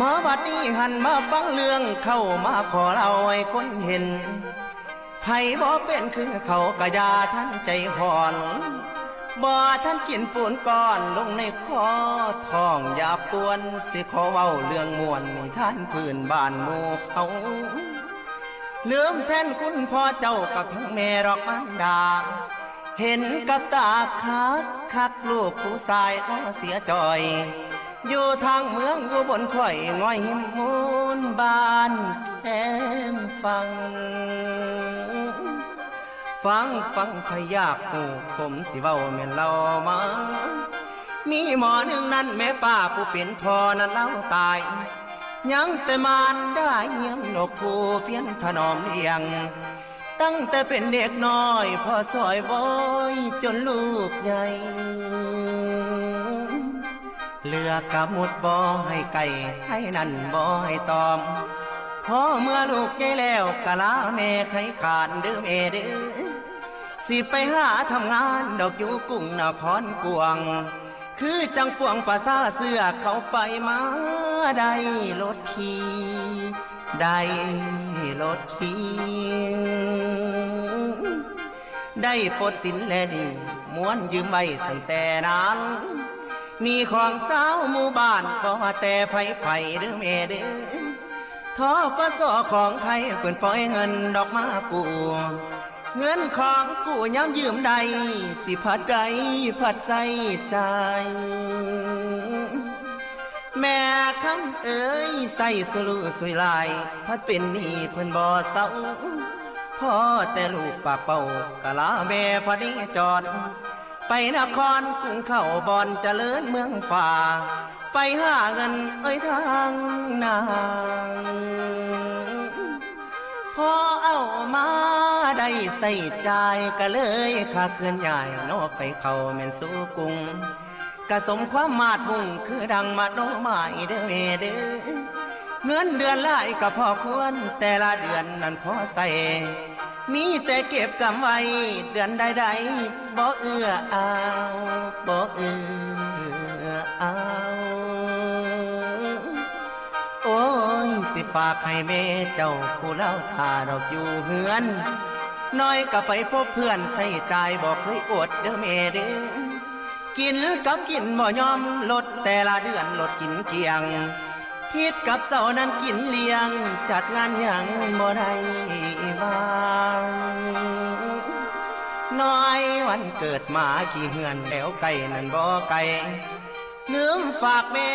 มาบัดนี้หันมาฟังเรื่องเข้ามาขอเราให้คนเห็นไผบ่เป็นคือเขากะยาท่านใจห่อนบ่ท่านกินปูนก้อนลงในคอท้องอย่าปวนสิขอเว้าเรื่องมวนท่านพื้นบ้านหมู่เขาเลื่อมแทนคุณพ่อเจ้ากับทั้งแม่รอกมันดาเห็นกับตาคักลูกผู้ชายก็เสียจอยอยู่ทางเมืองอยู่บนข่อยง่อยมูนบ้านแคมฟังพยาบหูผมสิเว้าแม่นเล่ามามีหมอหนึ่งนั้นแม่ป้าผู้เป็นพ่อนั้นเล่าตายยังแต่มารได้เยี่ยมนกผู้เพียนถนอมเลี้ยงตั้งแต่เป็นเด็กน้อยพ่อซอยบ่อยจนลูกใหญ่เลือกกะมุดบ่ให้ไก่ให้นั่นบ่ให้ตอมพอเมื่อลูกใหญ่แล้วกะลาแม่ไขขาดเด้อแม่เด้อสิไปหาทำงานดอกอยู่กุ้งนครกวงคือจังปวงภาษาเสื้อเขาไปมาได้รถขี่ได้รถขี่ได้ปลดสินแลดีม้วนยืมไว้ตั้งแต่นั้นนี่ของสาวหมู่บ้านก็แต่ไผเด้อแม่เด้อทอก็สอของไทยเปิ่นปล่อยเงินดอกมากูเงินของกูย้ำยืมใดสิพัดใดพัดใส่ใจแม่คำเอ๋ยใส่สลุสวยลายพัดเป็นนี่เพิ่นบ่เศร้าพ่อแต่ลูกปากเป่ากะลาแม่พอดีจอดไปนครกรุงเข้าบอนเจริญเมืองฝ่าไปหาเงินเอ้ยทางนางพอเอามาได้ใส่ใจก็เลยขาเคลื่อนใหญ่นอกไปเข้าแม่นสู่กรุงกะสมความมาดมุ่งคือดังมาโนหมายเด้อเด้อเงินเดือนหลายก็พอควรแต่ละเดือนนั้นพอใส่มีแต่เก็บกำไว้เดือนใดๆบ่เอื้อเอาบ่เอื้อเอาโอ้ยสิฝากให้แม่เจ้าผู้เล่าท่าดอกอยู่เฮือนน้อยก็ไปพบเพื่อนใส่ใจบอกเคยอดเด้อแม่เด้อกินกับกินบ่ยอมลดแต่ละเดือนลดกินเกี่ยงคิดกับเสานั้นกินเลี้ยงจัดงานอย่างบ่ได้วางน้อยวันเกิดมากี่เฮือนแล้วไก่นั่นบ่ไก่ลืมฝากแม่